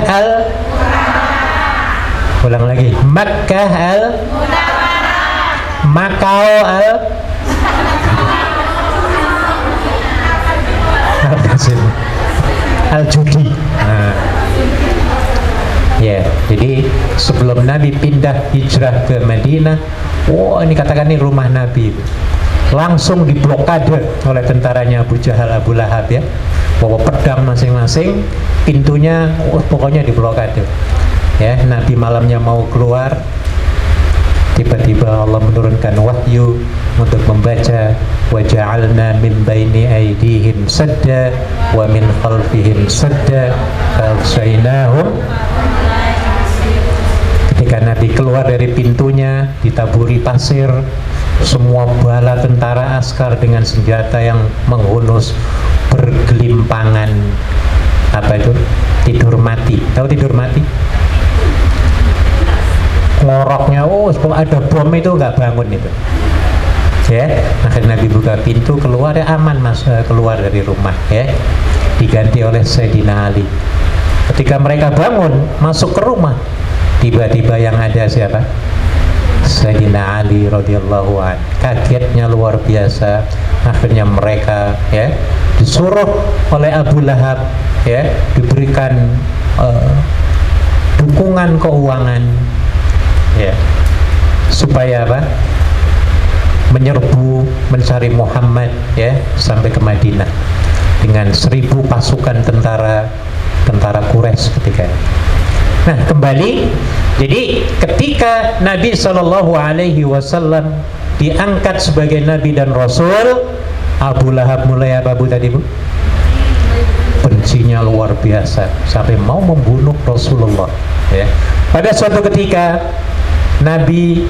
ulang lagi, Makkah Makau Al-Judi. Ya, jadi sebelum Nabi pindah hijrah ke Madinah, ini katakan ini rumah Nabi, langsung diblokade oleh tentaranya Abu Jahal, Abu Lahab, ya. Bawa pedang masing-masing, pintunya pokoknya diblokade. Ya, Nabi malamnya mau keluar, tiba-tiba Allah menurunkan wahyu untuk membaca wa ja'alna min baini aydihim sadda wa min khalfihim sadda fa'ghshaynahum. Ketika Nabi keluar dari pintunya, ditaburi pasir, semua bala tentara askar dengan senjata yang menghunus bergelimpangan. Apa itu? Tidur mati. Tahu tidur mati? Ngoroknya, ada bom itu nggak bangun itu, ya. Akhirnya Nabi buka pintu, keluar, ya, aman, Mas, keluar dari rumah, ya. Diganti oleh Sayyidina Ali. Ketika mereka bangun masuk ke rumah, tiba-tiba yang ada siapa? Sayyidina Ali radhiyallahu anhu. Kagetnya luar biasa. Akhirnya mereka, ya, disuruh oleh Abu Lahab, ya, diberikan dukungan keuangan, ya, supaya apa? Menyerbu, mencari Muhammad, ya, sampai ke Madinah dengan 1000 pasukan tentara Quraisy ketika itu. Nah, kembali, jadi ketika Nabi Shallallahu Alaihi Wasallam diangkat sebagai Nabi dan Rasul, Abu Lahab mulai apa, Bu, tadi, Bu? Bencinya luar biasa sampai mau membunuh Rasulullah, ya. Pada suatu ketika Nabi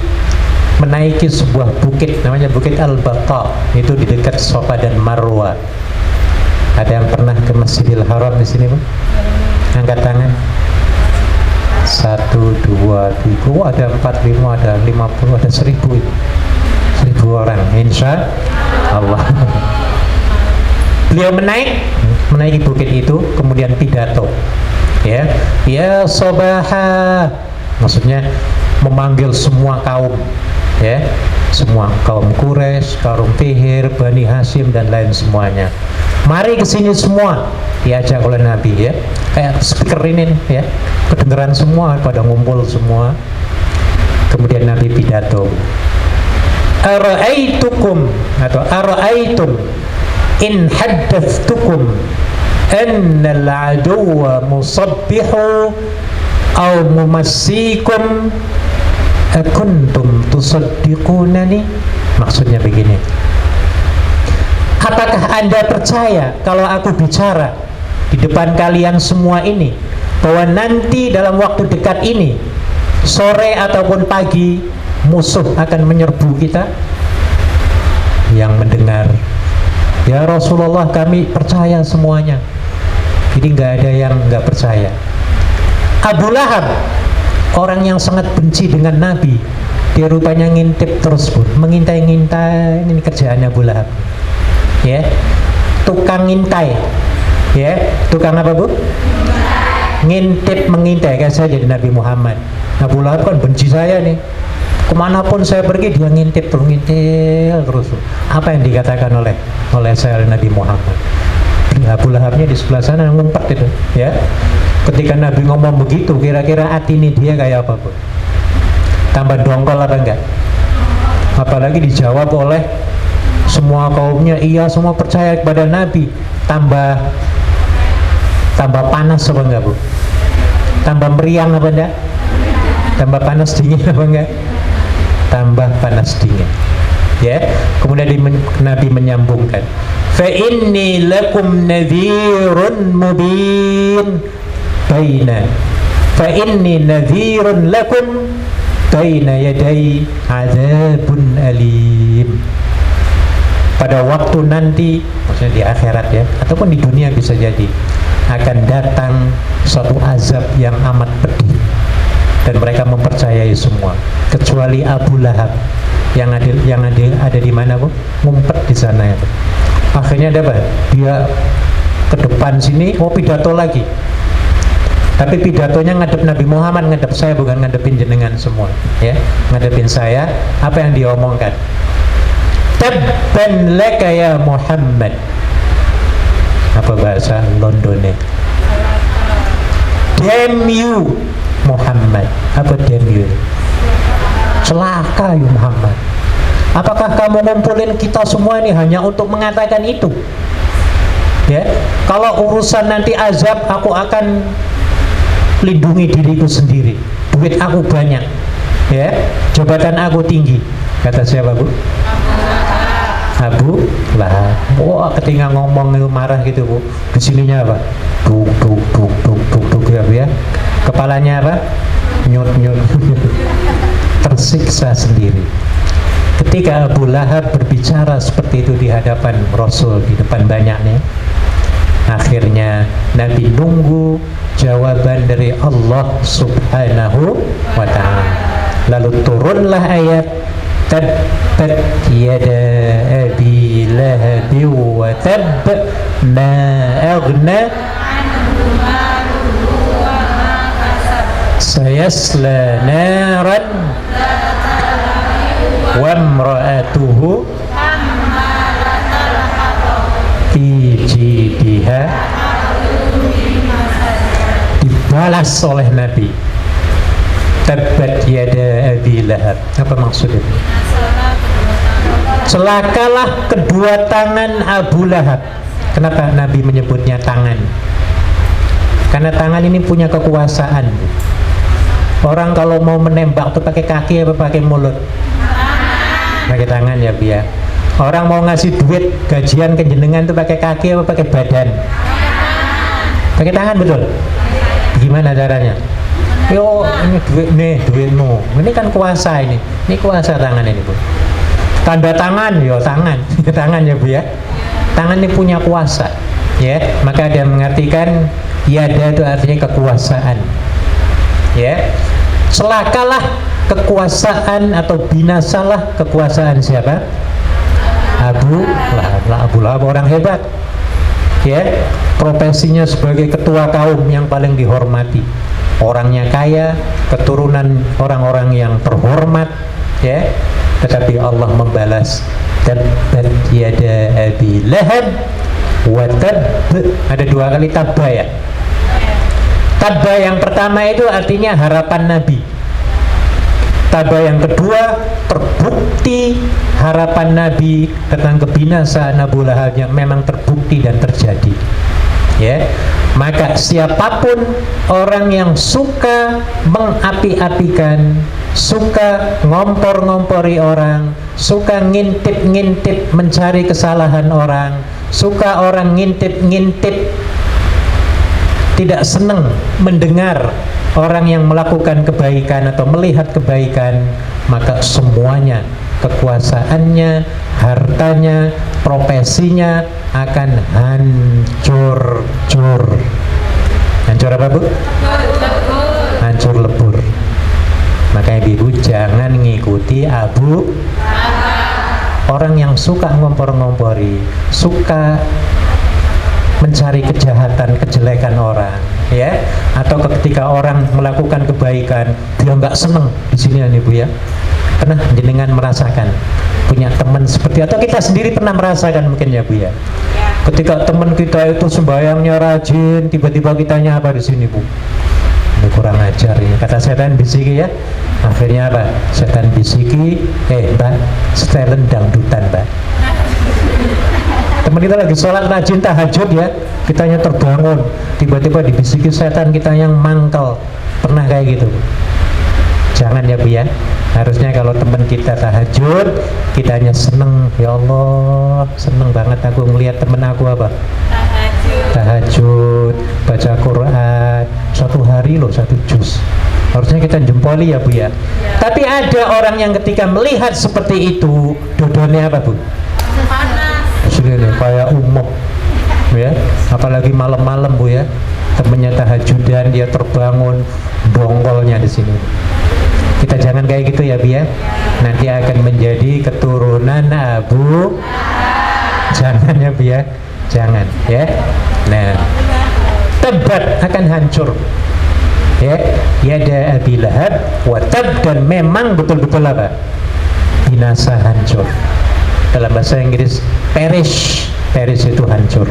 menaiki sebuah bukit, namanya Bukit Al-Baqa, itu di dekat Safa dan Marwah. Ada yang pernah ke Masjidil Haram di sini, Bu? Angkat tangan. 1, 2, 3, ada 45, ada 50, ada 1000 orang, insya Allah. Beliau menaiki bukit itu, kemudian pidato, ya, ya sobaha, maksudnya memanggil semua kaum, ya, semua kaum Quraisy, kaum Fihir, Bani Hashim dan lain semuanya. Mari ke sini semua, diajak oleh Nabi, ya. Kayak speaker ini, ya, kedengeran semua, pada ngumpul semua. Kemudian Nabi pidato. Ara'aitukum atau ara'aitum in haddathtukum annal aduwa musabbihu aw mumassikum akuntum tusaddiqunani. Maksudnya begini, apakah Anda percaya kalau aku bicara di depan kalian semua ini bahwa nanti dalam waktu dekat ini, sore ataupun pagi, musuh akan menyerbu kita? Yang mendengar, ya Rasulullah, kami percaya semuanya. Jadi nggak ada yang nggak percaya. Abu Lahab, orang yang sangat benci dengan Nabi, dia rupanya ngintip terus, Bu. Mengintai-ngintai, ini kerjaannya Abu Lahab. Ya, tukang ngintai. Ya, tukang apa, Bu? Ngintip, mengintai. Kayak saya jadi Nabi Muhammad. Abu Lahab kan benci saya nih. Kemanapun saya pergi dia ngintip terus, ngintil terus. Apa yang dikatakan oleh saya Nabi Muhammad? Abu Lahabnya di sebelah sana ngumpet itu, ya. Ketika Nabi ngomong begitu, kira-kira hati ini dia kayak apa, Bu? Tambah dongkol apa enggak? Apalagi dijawab oleh semua kaumnya, iya semua percaya kepada Nabi. Tambah panas apa enggak, Bu? Tambah meriang apa enggak? Tambah panas dingin apa enggak? Tambah panas dingin. Ya, kemudian Nabi menyambungkan, fa inni lakum nadhirun mubin baina fa inni nadhirun lakum baina yaday azabun alim. Pada waktu nanti, maksudnya di akhirat ya, ataupun di dunia bisa jadi, akan datang suatu azab yang amat pedih, dan mereka mempercayai semua kecuali Abu Lahab yang ada di mana, Bu? Ngumpet di sana ya, Bu. Akhirnya ada apa? Dia ke depan sini, pidato lagi. Tapi pidatonya ngadep Nabi Muhammad, ngadep saya, bukan ngadepin jenengan semua, ya. Ngadepin saya. Apa yang dia omongkan? Tabban laka ya Muhammad. Apa bahasa Londonnya? Damn you Muhammad. Apa damn you? Celaka ya Muhammad. Apakah kamu ngumpulin kita semua ini hanya untuk mengatakan itu? Ya, kalau urusan nanti azab, aku akan lindungi diriku sendiri. Duit aku banyak, ya, jabatan aku tinggi. Kata siapa, Bu? Abu Lahab. Wah, ketika ngomong itu marah gitu, Bu. Di sininya apa? Duk duk duk duk duk duk ya. Kepalanya apa? Nyut nyut. Tersiksa sendiri. Ketika Abu Lahab berbicara seperti itu di hadapan Rasul, di depan banyaknya, akhirnya Nabi nunggu jawaban dari Allah Subhanahu wa ta'ala. Lalu turunlah ayat tabbat yada abi lahabi wa tabb ma aghna sayasla naran wa imra'atuhu fi jidiha. Dibalas oleh Nabi, tabbat yada abi lahab. Apa maksudnya? Celakalah kedua tangan Abu Lahab. Kenapa Nabi menyebutnya tangan? Karena tangan ini punya kekuasaan. Orang kalau mau menembak tuh pakai kaki apa pakai mulut? Pakai tangan ya, biar. Orang mau ngasih duit gajian ke jenengan tuh pakai kaki apa pakai badan? Pakai tangan, betul? Gimana caranya? Yo, ini duit nih, duitmu. Ini kan kuasa ini. Ini kuasa tangan ini, Bu. Tanda tangan, yo tangan. Tangan ya, Bu ya. Tangan ini punya kuasa, ya. Maka dia mengartikan yada itu artinya kekuasaan. Ya. Celakalah kekuasaan atau binasalah kekuasaan siapa? Abu Lahab. Abu Lahab orang hebat. Ya, profesinya sebagai ketua kaum yang paling dihormati. Orangnya kaya, keturunan orang-orang yang terhormat, ya. Tetapi Allah membalas tabbat yada abi lahab wa tabb. Ada dua kali tabba ya. Tabba yang pertama itu artinya harapan Nabi. Tabba yang kedua terbukti harapan Nabi tentang kebinasaan Abu Lahab yang memang terbukti dan terjadi. ya. Maka siapapun orang yang suka mengapi-apikan, suka ngompor-ngompori orang, suka ngintip-ngintip mencari kesalahan orang, suka orang ngintip-ngintip, tidak senang mendengar orang yang melakukan kebaikan atau melihat kebaikan, maka semuanya, kekuasaannya, hartanya, profesinya akan hancur. Hancur apa, Bu? Hancur lebur. Makanya ibu jangan ngikuti orang yang suka ngompor-ngompori, suka mencari kejahatan, kejelekan orang, ya. Atau ketika orang melakukan kebaikan, dia nggak seneng. Di sini ya, Bu ya. Pernah jenengan merasakan punya teman seperti, atau kita sendiri pernah merasakan mungkin ya, Bu ya. Ketika teman kita itu sembahyangnya rajin, tiba-tiba kitanya apa di sini, Bu? Ini kurang ajar ini, kata setan bisiki ya. Akhirnya apa? Setan bisiki, Mbak, setelan dangdutan, Mbak. Teman kita lagi sholat rajin tahajud ya, kitanya terbangun, tiba-tiba dibisiki setan kita yang mangkel. Pernah kayak gitu? Jangan ya, Bu ya. Harusnya kalau teman kita tahajud, kitanya seneng, ya Allah, seneng banget aku melihat temen aku apa? Tahajud, baca Quran, satu hari loh 1 juz. Harusnya kita jempoli ya, Bu ya. Tapi ada orang yang ketika melihat seperti itu, dodonnya apa, Bu? Panas. Sini kayak umum, ya. Apalagi malam-malam, Bu ya. Temennya tahajudan, dia terbangun, bongkolnya di sini. Kita jangan kayak gitu ya, Bu ya. Nanti akan menjadi keturunan Abu. Jangan ya, Bu ya. Jangan ya. Nah, Tabat akan hancur. Ya, yada Abi Lahab wa tab, dan memang betul-betul apa? Binasa, hancur. Dalam bahasa Inggris perish. Perish itu hancur.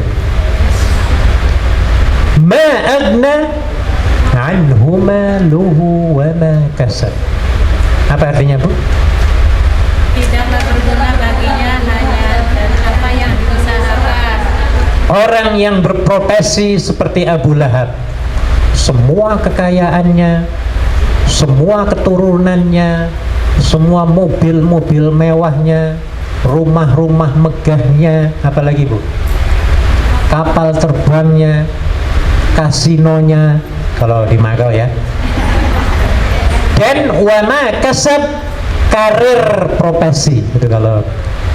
Ma agna anhu maluhu wa ma kasab. Apa artinya, Bu? Tidaklah berguna baginya hanya dari apa yang diusahakan. Orang yang berprofesi seperti Abu Lahab, semua kekayaannya, semua keturunannya, semua mobil-mobil mewahnya, rumah-rumah megahnya, apalagi, Bu? Kapal terbangnya, kasinonya, kalau di Makau ya. Dan wama kasab, karir profesi, itu kalau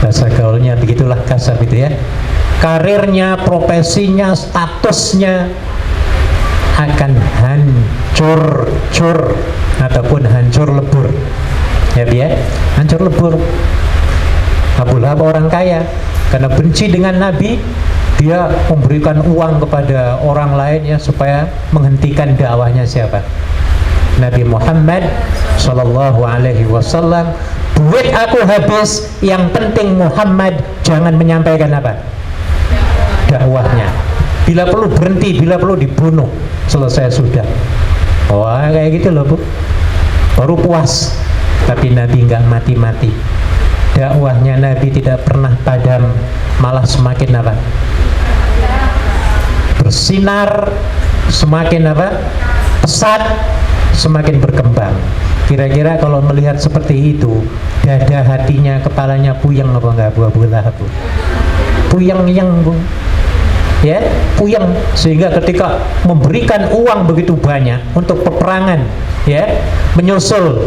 bahasa gaulnya begitulah kasab itu ya. Karirnya, profesinya, statusnya akan hancur ataupun hancur lebur. Ya, dia hancur lebur. Abu Lahab orang kaya, karena benci dengan Nabi, dia memberikan uang kepada orang lain ya supaya menghentikan dakwahnya siapa? Nabi Muhammad Sallallahu Alaihi Wasallam. Duit aku habis, yang penting Muhammad jangan menyampaikan apa? Dakwahnya. Bila perlu berhenti, bila perlu dibunuh, selesai sudah. Wah, kayak gitu loh, Bu. Baru puas. Tapi Nabi nggak mati-mati. Dakwahnya Nabi tidak pernah padam, malah semakin apa? Bersinar, semakin apa? Pesat, semakin berkembang. Kira-kira kalau melihat seperti itu, dada hatinya, kepalanya puyeng apa enggak, Abu Lahab? Puyeng yang, Bu. Ya, puyeng, sehingga ketika memberikan uang begitu banyak untuk peperangan, ya, menyusul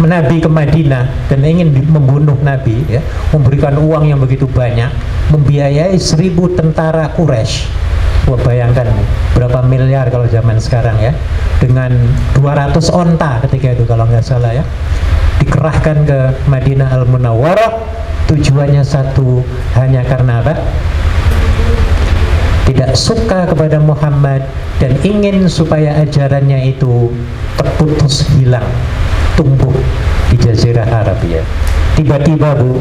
Nabi ke Madinah dan ingin membunuh Nabi, ya, memberikan uang yang begitu banyak, membiayai 1000 tentara Quraisy. Wah, bayangkan berapa miliar kalau zaman sekarang ya, dengan 200 onta ketika itu kalau nggak salah ya, dikerahkan ke Madinah Al-Munawwarah. Tujuannya satu, hanya karena apa? Tidak suka kepada Muhammad dan ingin supaya ajarannya itu terputus, hilang, tumbuh di Jazirah Arab ya. Tiba-tiba, Bu,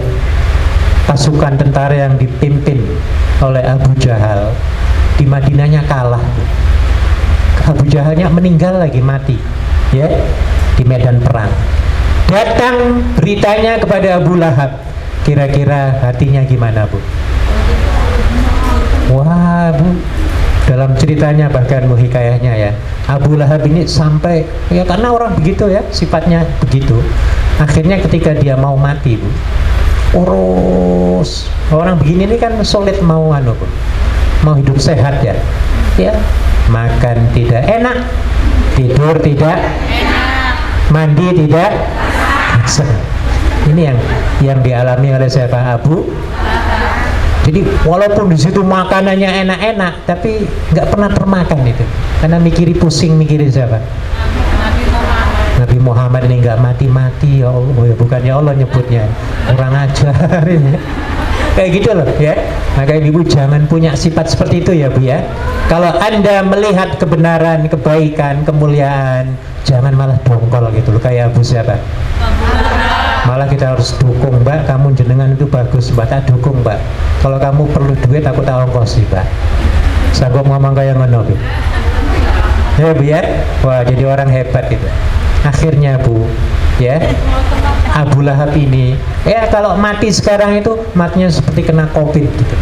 pasukan tentara yang dipimpin oleh Abu Jahal di Madinahnya kalah. Abu Jahalnya meninggal lagi, mati ya di medan perang. Datang beritanya kepada Abu Lahab. Kira-kira hatinya gimana, Bu? Wah, Bu, Dalam ceritanya bahkan hikayahnya ya, Abu Lahab ini sampai ya karena orang begitu ya, sifatnya begitu. Akhirnya ketika dia mau mati, Bu, urus orang begini ini kan sulit mau Bu, mau hidup sehat ya. Ya, makan tidak enak, tidur tidak enak, mandi tidak enak. Ini yang dialami oleh siapa? Abu. Jadi walaupun di situ makanannya enak-enak, tapi nggak pernah termakan itu, karena pusing mikirin siapa? Nabi Muhammad ini nggak mati-mati ya Allah, ya bukannya Allah nyebutnya, kurang ajar ini. Kayak gitu loh ya. Maka ibu jangan punya sifat seperti itu ya Bu ya. Kalau Anda melihat kebenaran, kebaikan, kemuliaan, jangan malah dongkol gitu loh kayak Abu siapa? Malah kita harus dukung, Mbak, kamu jenengan itu bagus, Mbak, tak dukung, Mbak. Kalau kamu perlu duit, aku tak ongkosi, Mbak. Sanggup ngomong kayak ngono, Bu. Ya, Bu ya. Wah, jadi orang hebat gitu. Akhirnya, Bu, ya, Abu Lahab ini, ya kalau mati sekarang itu matinya seperti kena COVID gitu.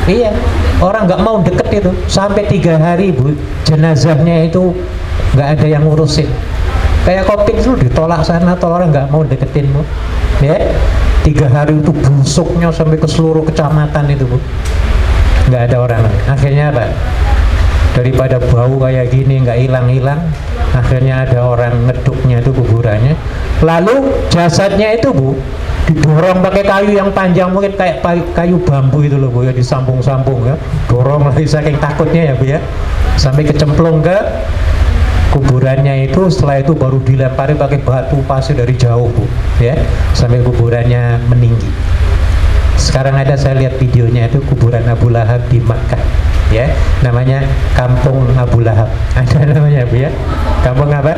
Iya, orang nggak mau deket itu sampai 3 hari, Bu, jenazahnya itu nggak ada yang ngurusin. Kayak COVID itu ditolak sana, atau orang nggak mau deketinmu, ya. 3 hari itu busuknya sampai ke seluruh kecamatan itu, Bu. Nggak ada orang. Akhirnya apa? Daripada bau kayak gini nggak hilang-hilang, akhirnya ada orang ngeduknya itu kuburannya. Lalu jasadnya itu, Bu, didorong pakai kayu yang panjang, mungkin kayak kayu bambu itu loh, Bu, ya, disambung-sambung ya. Dorong lagi saking takutnya ya, Bu ya. Sampai kecemplung ke kuburannya itu. Setelah itu baru dilempari pakai batu pasir dari jauh, Bu, ya, sampai kuburannya meninggi. Sekarang ada, saya lihat videonya itu kuburan Abu Lahab di Makkah, ya, namanya Kampung Abu Lahab. Ada namanya, Bu ya, Kampung apa?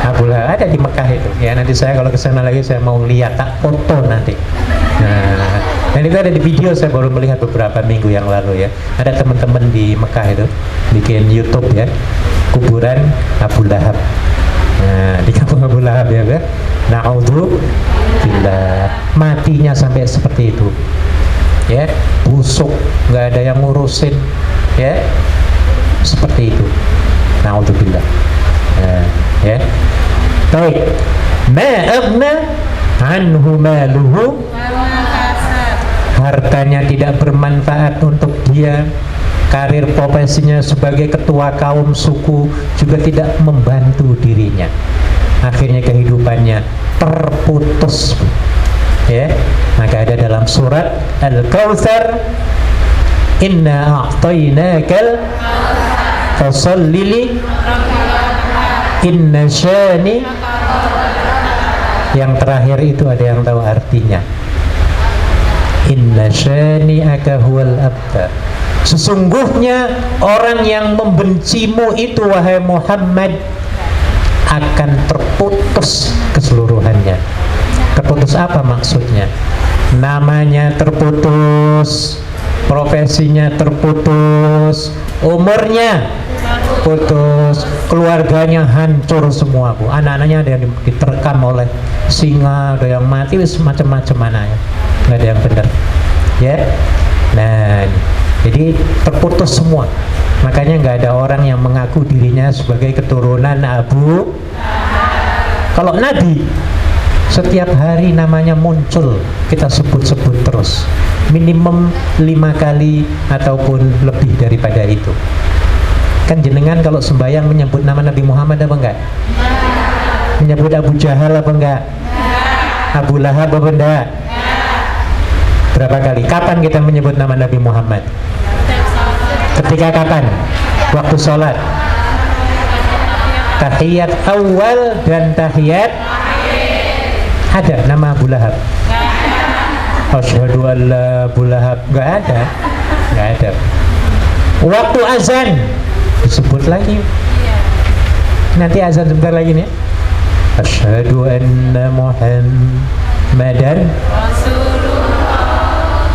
Abu Lahab, ada di Makkah itu. Ya, nanti saya kalau kesana lagi saya mau lihat, tak foto nanti. Nah, dan itu ada di video, saya baru melihat beberapa minggu yang lalu ya. Ada teman-teman di Mekah itu bikin YouTube ya, kuburan Abu Lahab. Nah, di Kampung Abu Lahab ya, Pak. Na'udzubillah, matinya sampai seperti itu. Ya, busuk, nggak ada yang ngurusin, ya, seperti itu. Na'udzubillah. Nah, ya. Baik. Ma'agna anhu maluhu, hartanya tidak bermanfaat untuk dia, karir profesinya sebagai ketua kaum suku juga tidak membantu dirinya. Akhirnya kehidupannya terputus, ya. Maka ada dalam surat Al-Kautsar, inna a'tainakal fasallili inna syani. Yang terakhir itu ada yang tahu artinya? Inna syani'aka huwal abtar. Sesungguhnya orang yang membencimu itu, wahai Muhammad, akan terputus keseluruhannya. Terputus apa maksudnya? Namanya terputus, profesinya terputus, umurnya putus, keluarganya hancur semua, Bu. Anak-anaknya ada yang diterkam oleh singa, ada yang mati, macam-macam anaknya, nggak ada yang benar, ya. Nah, jadi terputus semua. Makanya nggak ada orang yang mengaku dirinya sebagai keturunan Abu. Kalau Nabi, setiap hari namanya muncul, kita sebut-sebut terus, minimum 5 kali ataupun lebih daripada itu. Kan jenengan kalau sembahyang menyebut nama Nabi Muhammad apa enggak? Menyebut Abu Jahal apa enggak? Abu Lahab apa enggak? Berapa kali? Kapan kita menyebut nama Nabi Muhammad? Ketika kapan? Waktu sholat. Tahiyat awal dan tahiyat. Ada nama Abu Lahab? Asyhadu an la Abu Lahab. Enggak ada. Enggak ada. Waktu azan disebut lagi. Nanti azan sebentar lagi nih. Asyhadu anna Muhammadan Rasulullah.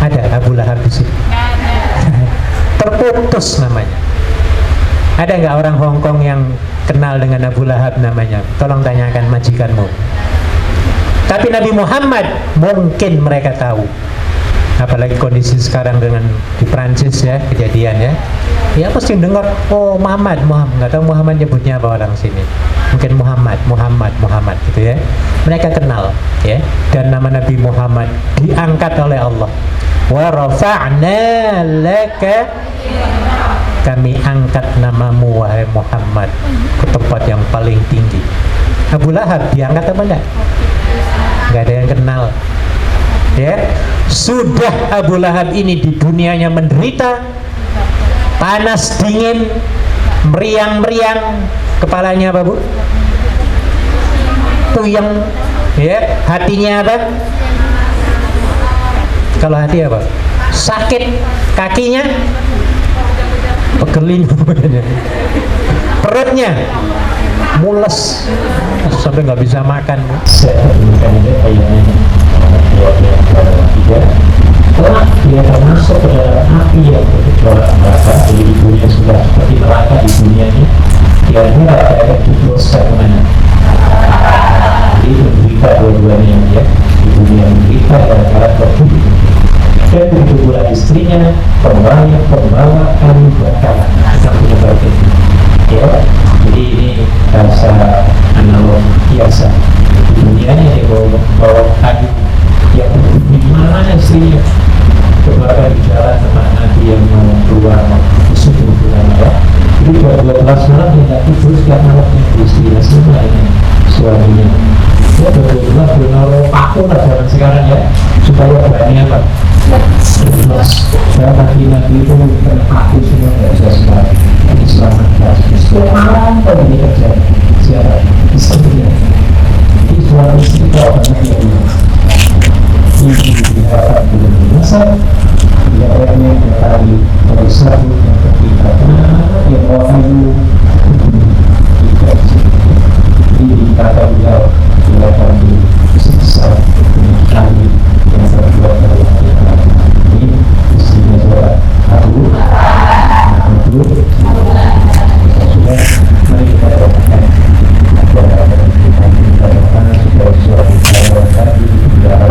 Ada Abu Lahab di sini. Terputus namanya. Ada nggak orang Hong Kong yang kenal dengan Abu Lahab namanya? Tolong tanyakan majikanmu. Tapi Nabi Muhammad mungkin mereka tahu apalagi kondisi sekarang dengan di Prancis ya kejadian ya, ya pasti dengar oh Muhammad, nggak tahu Muhammad nyebutnya apa orang sini, mungkin Muhammad gitu ya, mereka kenal ya, dan nama Nabi Muhammad diangkat oleh Allah, wa rafa'na laka, kami angkat namamu wahai Muhammad ke tempat yang paling tinggi. Abu Lahab diangkat apa enggak? Nggak ada yang kenal ya. Sudah Abu Lahab ini di dunianya menderita, panas dingin, meriang kepalanya apa bu? Puyeng ya. Hatinya apa? Kalau hati apa? Sakit. Kakinya pegelin perutnya mules sampai nggak bisa makan. Setelah dia termasuk ke dalam api yang bergejolak neraka, jadi ibunya sudah seperti neraka di dunia ini, kira-kira akan didosa kemana? Jadi menderita dua-duanya ya, ibunya menderita gara-gara terbunuh, dan begitu pula istrinya pembawa kayu bakaran yang punya batin ya. Jadi ini bahasa analog biasa, di dunianya dia bawa kayu yang di mana istrinya kebakar di jalan tempat Nabi yang mau keluar musuh kebetulan ya. Jadi 12 malam dia tidak tidur setiap malamnya, istri semua ini suaminya ya. 12 benar paku lah zaman sekarang ya, supaya berani apa saya Nabi itu paku semua tidak bisa selamat. Ini selamat setiap malam kalau ini terjadi siapa? Istrinya. Jadi suami istri kau banget ya ini diharapkan belum binasa, tidak adanya dari satu yang terlibat yang wahyu ini kata beliau bila kami siksa kami yang terbuat dari ini istrinya saudara Abu sudah mari kita doakan kita doakan supaya surat kita tidak kita